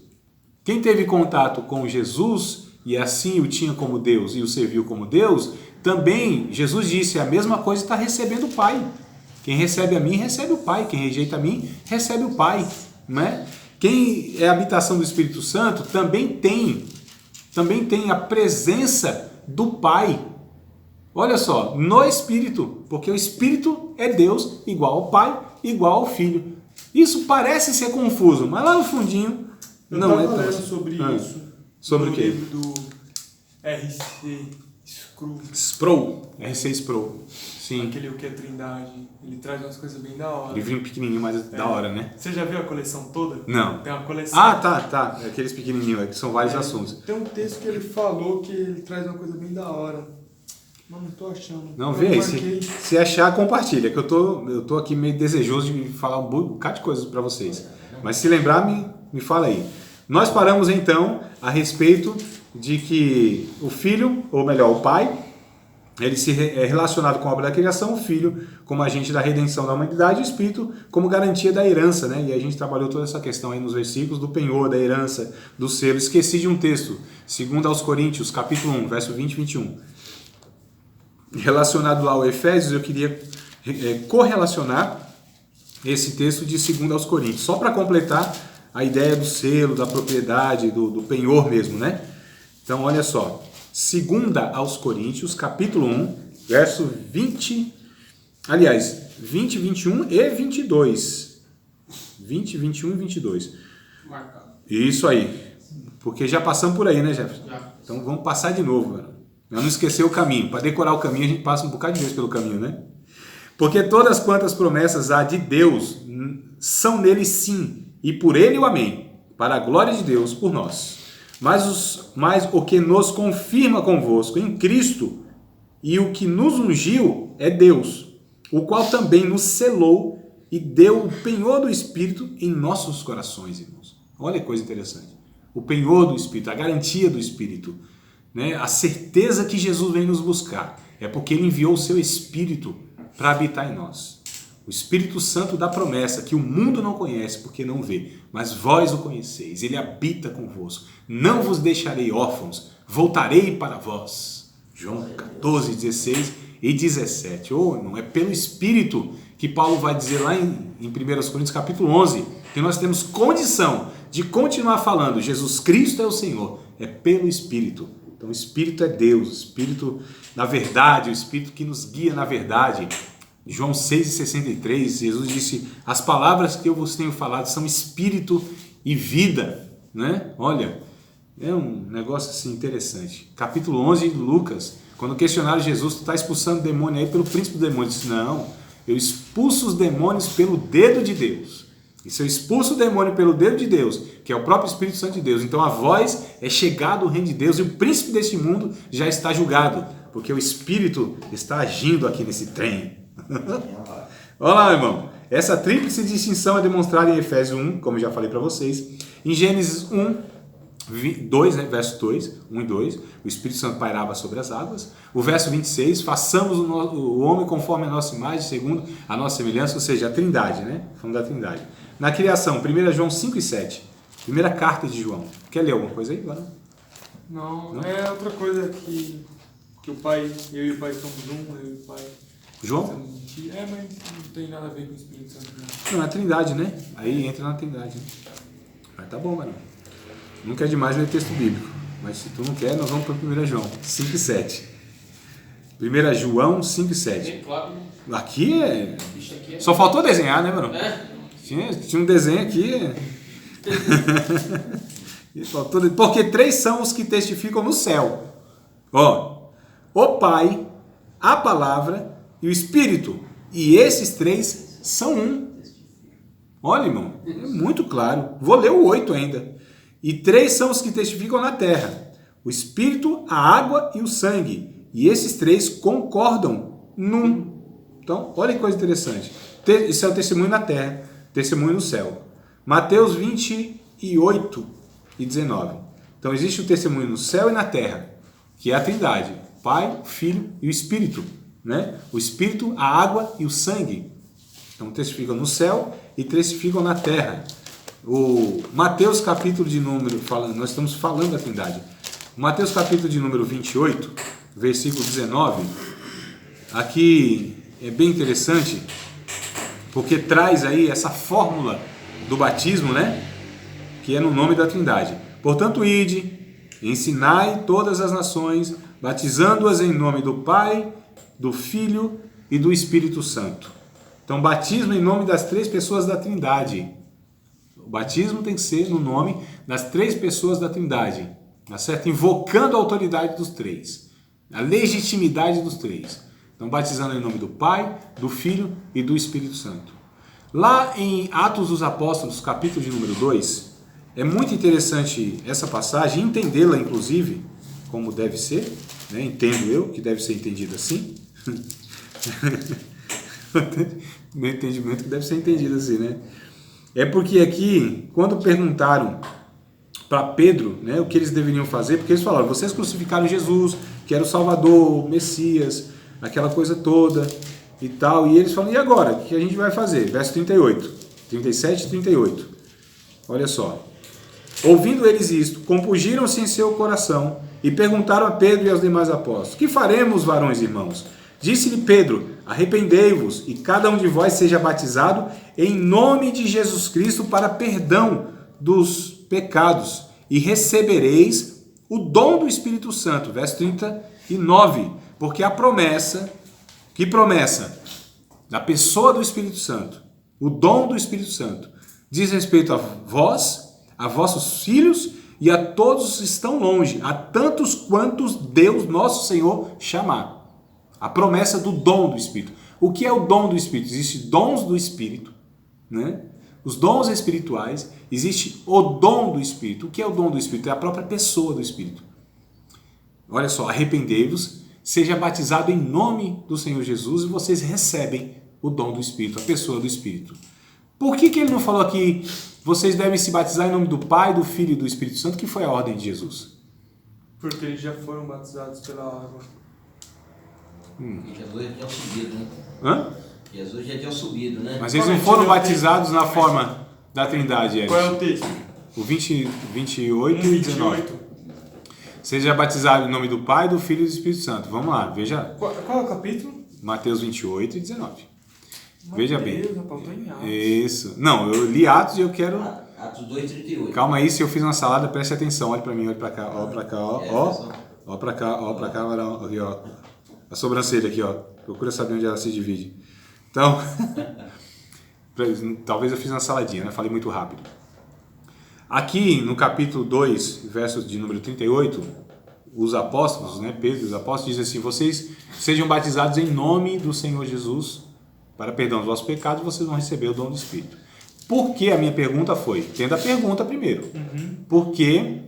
Quem teve contato com Jesus e assim o tinha como Deus e o serviu como Deus, também, Jesus disse, a mesma coisa está recebendo o Pai. Quem recebe a mim, recebe o Pai. Quem rejeita a mim, recebe o Pai. Né? Quem é a habitação do Espírito Santo também tem a presença do Pai. Olha só, no Espírito, porque o Espírito é Deus igual ao Pai, igual ao Filho. Isso parece ser confuso, mas lá no fundinho não é tão lendo sobre isso. Sobre o no quê? livro do RC Sproul. Sim. Aquele O que é Trindade. Ele traz umas coisas bem da hora. Livrinho pequenininho, mas da hora, né? Você já viu a coleção toda? Não. Tem uma coleção. Ah, tá. Aqueles pequenininhos, que são vários assuntos. Tem um texto que ele falou que ele traz uma coisa bem da hora. Mas não tô achando. Não, vê aí. Se achar, compartilha, que eu tô aqui meio desejoso de falar um bocado de coisas para vocês. Mas se lembrar, me fala aí. Nós paramos então a respeito de que o Filho, ou melhor, o Pai, ele é relacionado com a obra da criação, o Filho como agente da redenção da humanidade e o Espírito como garantia da herança, né? E a gente trabalhou toda essa questão aí nos versículos do penhor, da herança, do selo. Esqueci de um texto, 2 aos Coríntios, capítulo 1, verso 20 e 21. Relacionado lá ao Efésios, eu queria correlacionar esse texto de 2 aos Coríntios, só para completar a ideia do selo, da propriedade, do penhor mesmo, né? Então, olha só, 2 aos Coríntios, capítulo 1, verso 20, aliás, 20, 21 e 22. 20, 21 e 22. Marcado. Isso aí, porque já passamos por aí, né, Jefferson? Já. Então, vamos passar de novo, mano. Não esquecer o caminho. Para decorar o caminho, a gente passa um bocado de vezes pelo caminho, né? Porque todas quantas promessas há de Deus são nele sim, e por ele o amém, para a glória de Deus por nós. Mas o que nos confirma convosco em Cristo e o que nos ungiu é Deus, o qual também nos selou e deu o penhor do Espírito em nossos corações, irmãos. Olha que coisa interessante. O penhor do Espírito, a garantia do Espírito, né? A certeza que Jesus vem nos buscar é porque Ele enviou o seu Espírito para habitar em nós. O Espírito Santo da promessa que o mundo não conhece porque não vê, mas vós o conheceis, Ele habita convosco. Não vos deixarei órfãos, voltarei para vós. João 14, 16 e 17. Irmão, é pelo Espírito que Paulo vai dizer lá em 1 Coríntios capítulo 11, que nós temos condição de continuar falando, Jesus Cristo é o Senhor, é pelo Espírito. Então o Espírito é Deus, o Espírito da verdade, o Espírito que nos guia na verdade. João 6,63, Jesus disse, as palavras que eu vos tenho falado são Espírito e vida, né? Olha, é um negócio assim interessante. Capítulo 11 de Lucas, quando questionaram Jesus, tu está expulsando demônio aí pelo príncipe do demônio. Ele disse, não, eu expulso os demônios pelo dedo de Deus. E se eu expulso o demônio pelo dedo de Deus, que é o próprio Espírito Santo de Deus, então a vós é chegado o reino de Deus e o príncipe deste mundo já está julgado, porque o Espírito está agindo aqui nesse trem. Olha lá, irmão. Essa tríplice distinção é demonstrada em Efésios 1, como já falei para vocês. Em Gênesis 1, 2, né, verso 2, 1 e 2, o Espírito Santo pairava sobre as águas. O verso 26, façamos o homem conforme a nossa imagem, segundo a nossa semelhança, ou seja, a Trindade, né? Falando da Trindade. na criação, 1 João 5 e 7. Primeira carta de João. Quer ler alguma coisa aí agora? Não, Não? é outra coisa que o pai, eu e o pai somos um, eu e o pai. João? É, mas não tem nada a ver com o Espírito Santo. Não. Não, é a Trindade, né? Aí entra na Trindade. Né? Mas tá bom, mano. Nunca é demais ler texto bíblico. Mas se tu não quer, nós vamos para 1 João 5 e 7. 1 João 5 e 7. Bem claro, né? Aqui é... Bicho aqui é... Só faltou desenhar, né, mano? É? Tinha um desenho aqui. Porque 3 são os que testificam no céu. Ó, o Pai, a Palavra e o Espírito. E esses 3 são um. Olha, irmão, é muito claro. Vou ler o 8 ainda. E 3 são os que testificam na terra: o Espírito, a água e o sangue. E esses 3 concordam num. Então, olha que coisa interessante. Isso é o testemunho na terra, testemunho no céu. Mateus 28 e 19. Então, existe o testemunho no céu e na terra, que é a Trindade: Pai, Filho e o Espírito. Né? O Espírito, a água e o sangue. Então, testificam no céu e testificam na terra. O Mateus capítulo de número, nós estamos falando da Trindade. Mateus capítulo de número 28, versículo 19, aqui é bem interessante, porque traz aí essa fórmula do batismo, né? Que é no nome da Trindade. Portanto, ide, ensinai todas as nações, batizando-as em nome do Pai, do Filho e do Espírito Santo. Então, batismo em nome das 3 pessoas da Trindade. O batismo tem que ser no nome das 3 pessoas da Trindade, tá certo? Invocando a autoridade dos 3, a legitimidade dos 3. Então, batizando em nome do Pai, do Filho e do Espírito Santo. Lá em Atos dos Apóstolos, capítulo de número 2, é muito interessante essa passagem, entendê-la inclusive, como deve ser, né? Entendo eu que deve ser entendido assim. Meu entendimento que deve ser entendido assim, né? É porque aqui, quando perguntaram para Pedro, né, o que eles deveriam fazer, porque eles falaram: vocês crucificaram Jesus, que era o Salvador, o Messias, aquela coisa toda e tal. E eles falam: e agora? O que a gente vai fazer? Verso 38, 37 e 38. Olha só. Ouvindo eles isto, compungiram-se em seu coração e perguntaram a Pedro e aos demais apóstolos: que faremos, varões e irmãos? Disse-lhe Pedro: arrependei-vos e cada um de vós seja batizado em nome de Jesus Cristo para perdão dos pecados e recebereis o dom do Espírito Santo. Verso 39. Porque a promessa, que promessa? Da pessoa do Espírito Santo, o dom do Espírito Santo, diz respeito a vós, a vossos filhos e a todos que estão longe, a tantos quantos Deus nosso Senhor chamar. A promessa do dom do Espírito. O que é o dom do Espírito? Existem dons do Espírito, né? Os dons espirituais. Existe o dom do Espírito. O que é o dom do Espírito? É a própria pessoa do Espírito. Olha só, arrependei-vos, seja batizado em nome do Senhor Jesus e vocês recebem o dom do Espírito, a pessoa do Espírito. Por que ele não falou aqui: vocês devem se batizar em nome do Pai, do Filho e do Espírito Santo, que foi a ordem de Jesus? Porque eles já foram batizados pela água. E Jesus já tinha subido, né? Hã? Jesus já tinha subido, né? Mas eles não foram batizados na forma da Trindade, Edson. Qual é o texto? O 28 e 19. Seja batizado em nome do Pai, do Filho e do Espírito Santo. Vamos lá, veja. Qual é o capítulo? Mateus 28 e 19. Veja bem. Rapaz, tô em Atos. Isso. Não, eu li Atos e eu quero... Atos 2:38. Calma aí, se eu fiz uma salada, preste atenção. Olha pra mim, olha pra cá, ó pra cá, ó. Ó pra cá, ó pra cá, varão. Aqui, ó. A sobrancelha aqui, ó. Procura saber onde ela se divide. Então, talvez eu fiz uma saladinha, né? Falei muito rápido. Aqui no capítulo 2, verso de número 38, os apóstolos, né? Pedro e os apóstolos dizem assim: vocês sejam batizados em nome do Senhor Jesus para perdão dos vossos pecados, vocês vão receber o dom do Espírito. Por que a minha pergunta foi? Tendo a pergunta primeiro. Por que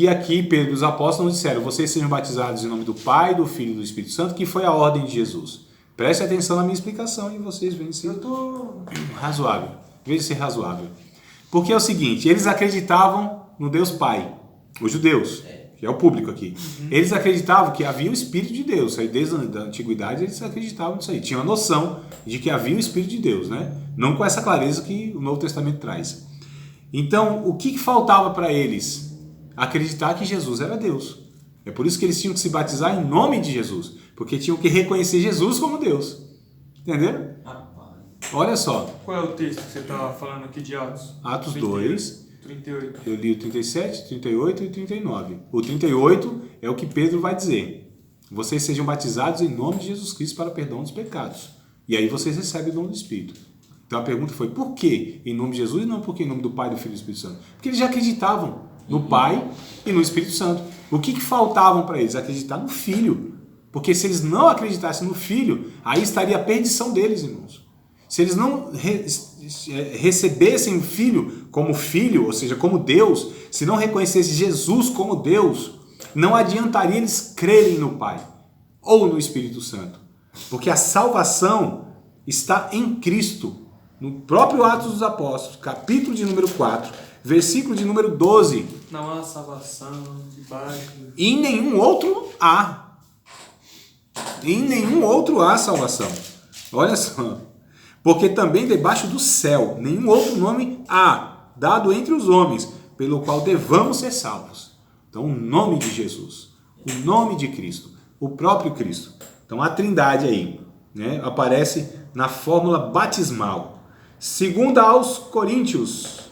aqui Pedro e os apóstolos disseram: vocês sejam batizados em nome do Pai, do Filho e do Espírito Santo, que foi a ordem de Jesus? Preste atenção na minha explicação e vocês veem se eu estou razoável. Veja se é razoável. Porque é o seguinte: eles acreditavam no Deus Pai, os judeus. que é o público aqui, eles acreditavam que havia o Espírito de Deus. Aí desde a antiguidade eles acreditavam nisso aí. Tinham a noção de que havia o Espírito de Deus, né? Não com essa clareza que o Novo Testamento traz. Então, o que faltava para eles? Acreditar que Jesus era Deus. É por isso que eles tinham que se batizar em nome de Jesus, porque tinham que reconhecer Jesus como Deus. Entenderam? Olha só. Qual é o texto que você estava falando aqui de Atos? Atos 38, 2. 38. Eu li o 37, 38 e 39. O 38 é o que Pedro vai dizer. Vocês sejam batizados em nome de Jesus Cristo para perdão dos pecados. E aí vocês recebem o dom do Espírito. Então a pergunta foi, por que em nome de Jesus e não porque em nome do Pai, do Filho e do Espírito Santo? Porque eles já acreditavam no Pai e no Espírito Santo. O que faltavam para eles? Acreditar no Filho. Porque se eles não acreditassem no Filho, aí estaria a perdição deles, irmãos. Se eles não recebessem o Filho, ou seja, como Deus, se não reconhecessem Jesus como Deus, não adiantaria eles crerem no Pai ou no Espírito Santo. Porque a salvação está em Cristo. No próprio Atos dos Apóstolos, capítulo de número 4, versículo de número 12. Não há salvação debaixo. Em nenhum outro há. Em nenhum outro há salvação. Olha só. Porque também debaixo do céu nenhum outro nome há, dado entre os homens, pelo qual devamos ser salvos. Então, o nome de Jesus, o nome de Cristo, o próprio Cristo. Então, a trindade aí, né, aparece na fórmula batismal. Segunda aos Coríntios,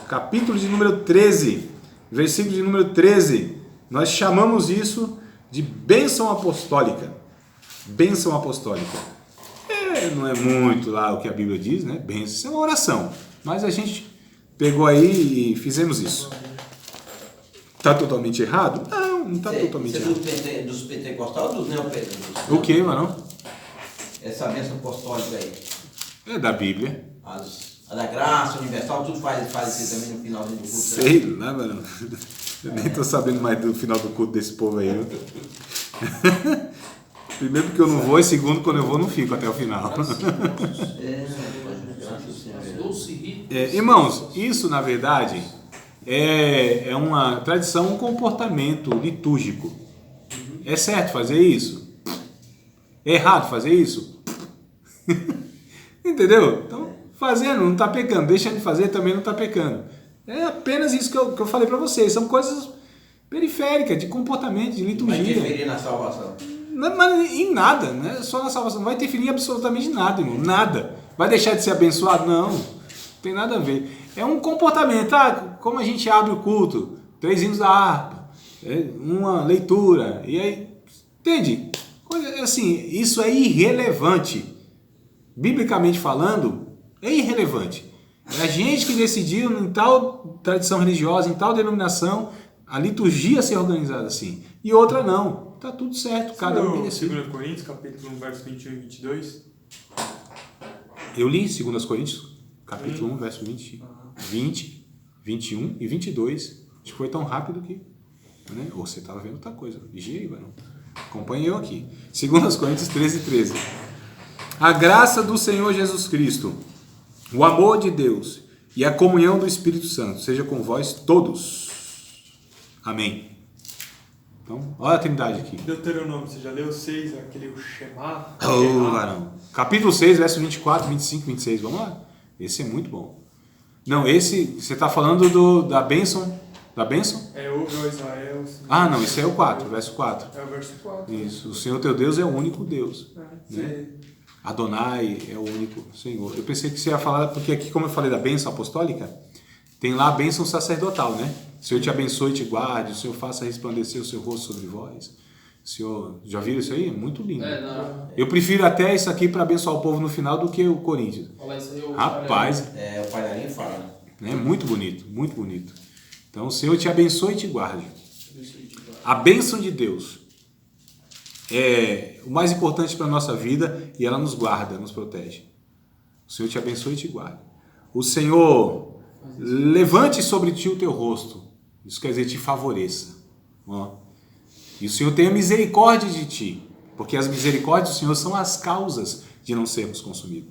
capítulo de número 13, versículo de número 13, nós chamamos isso de bênção apostólica. Bênção apostólica. Não é muito lá o que a Bíblia diz, né? Bênção, isso é uma oração. Mas a gente pegou aí e fizemos isso. Está totalmente errado? Não está totalmente errado. Você é dos pentecostais ou dos neopentecostais? O que, mano? Essa bênção apostólica aí. É da Bíblia. A da graça universal, tudo faz isso também no finalzinho do culto. Sei lá, mano. Eu nem tô sabendo mais do final do culto desse povo aí. Primeiro porque eu não vou, e segundo, quando eu vou, não fico até o final. Irmãos, isso na verdade é uma tradição, um comportamento litúrgico. É certo fazer isso? É errado fazer isso? Entendeu? Então, fazendo, não está pecando. Deixando de fazer, também não está pecando. É apenas isso que eu falei para vocês. São coisas periféricas, de comportamento, de liturgia. Vai interferir na salvação. Mas em nada, né? Só na salvação. Não vai interferir em absolutamente nada, irmão. Nada. Vai deixar de ser abençoado? Não. Não tem nada a ver. É um comportamento. Como a gente abre o culto. 3 hinos da harpa. Uma leitura. E aí, entende? Assim, isso é irrelevante. Biblicamente falando, é irrelevante. É a gente que decidiu em tal tradição religiosa, em tal denominação, a liturgia ser organizada assim. E outra não. Tá tudo certo, cada um obedeceu. 2 Coríntios, capítulo 1, verso 21 e 22. Eu li 2 Coríntios, capítulo 1, verso 20, 21 e 22. Acho que foi tão rápido que... Né? Ou você estava vendo outra coisa. Vigia aí, mano. Acompanhe eu aqui. 2 Coríntios 13, 13. A graça do Senhor Jesus Cristo, o amor de Deus e a comunhão do Espírito Santo seja com vós todos. Amém. Então, olha a Trindade aqui. Deuteronômio, você já leu 6, aquele Shema? Varão. Capítulo 6, verso 24, 25, 26. Vamos lá? Esse é muito bom. Não, esse, você está falando da bênção? Da bênção? Ouve, ó Israel. Não, esse é o 4, verso 4. É o verso 4. Isso. O Senhor teu Deus é o único Deus. Né? Adonai é o único Senhor. Eu pensei que você ia falar, porque aqui, como eu falei da bênção apostólica, tem lá a bênção sacerdotal, né? O Senhor te abençoe e te guarde, o Senhor faça resplandecer o seu rosto sobre vós. O Senhor, já viram isso aí? É muito lindo. Eu prefiro até isso aqui para abençoar o povo no final do que o Coríntios. Rapaz. O Palharinho fala. É muito bonito, muito bonito. Então o Senhor te abençoe e te guarde. A bênção de Deus é o mais importante para a nossa vida e ela nos guarda, nos protege. O Senhor te abençoe e te guarde. O Senhor levante sobre ti o teu rosto. Isso quer dizer, te favoreça. E o Senhor tenha misericórdia de ti, porque as misericórdias do Senhor são as causas de não sermos consumidos.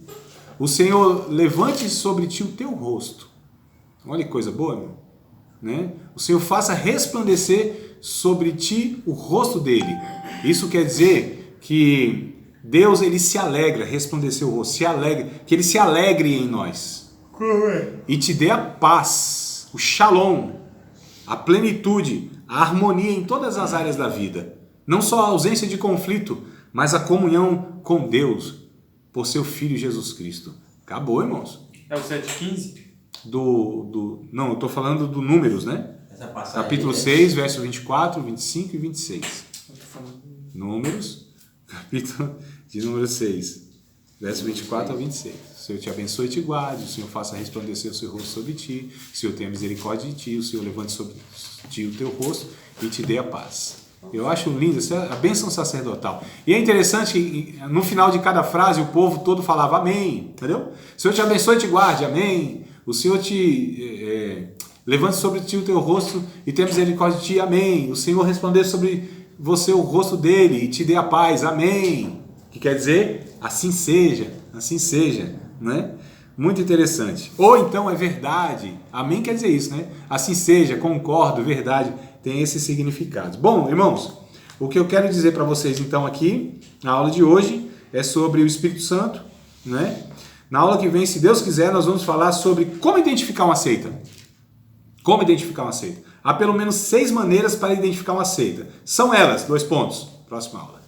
O Senhor levante sobre ti o teu rosto. Olha que coisa boa, meu. Né? O Senhor faça resplandecer sobre ti o rosto dele. Isso quer dizer que Deus, ele se alegra, resplandeceu o rosto, se alegra, que ele se alegre em nós. E te dê a paz, o shalom, a plenitude, a harmonia em todas as áreas da vida. Não só a ausência de conflito, mas a comunhão com Deus, por seu Filho Jesus Cristo. Acabou, irmãos. É o 7,15? Não, eu estou falando do Números, né? Essa passagem Capítulo aí, 6, verso 24, 25 e 26. Eu tô falando. Números, capítulo de número 6, verso 24 a 26. O Senhor te abençoe e te guarde, o Senhor faça resplandecer o seu rosto sobre ti, o Senhor tenha misericórdia de ti, o Senhor levante sobre ti o teu rosto e te dê a paz. Eu acho lindo, isso é a bênção sacerdotal. E é interessante que no final de cada frase o povo todo falava amém, entendeu? O Senhor te abençoe e te guarde, amém. O Senhor te levante sobre ti o teu rosto e tenha misericórdia de ti, amém. O Senhor resplandeça sobre você o rosto dele e te dê a paz, amém. Que quer dizer, assim seja, né? Muito interessante. Ou então é verdade, amém quer dizer isso, né? Assim seja, concordo, verdade, tem esse significado. Bom, irmãos, o que eu quero dizer para vocês então aqui, na aula de hoje, é sobre o Espírito Santo, né? Na aula que vem, se Deus quiser, nós vamos falar sobre como identificar uma seita. Como identificar uma seita? Há pelo menos 6 maneiras para identificar uma seita. São elas, 2 pontos. Próxima aula.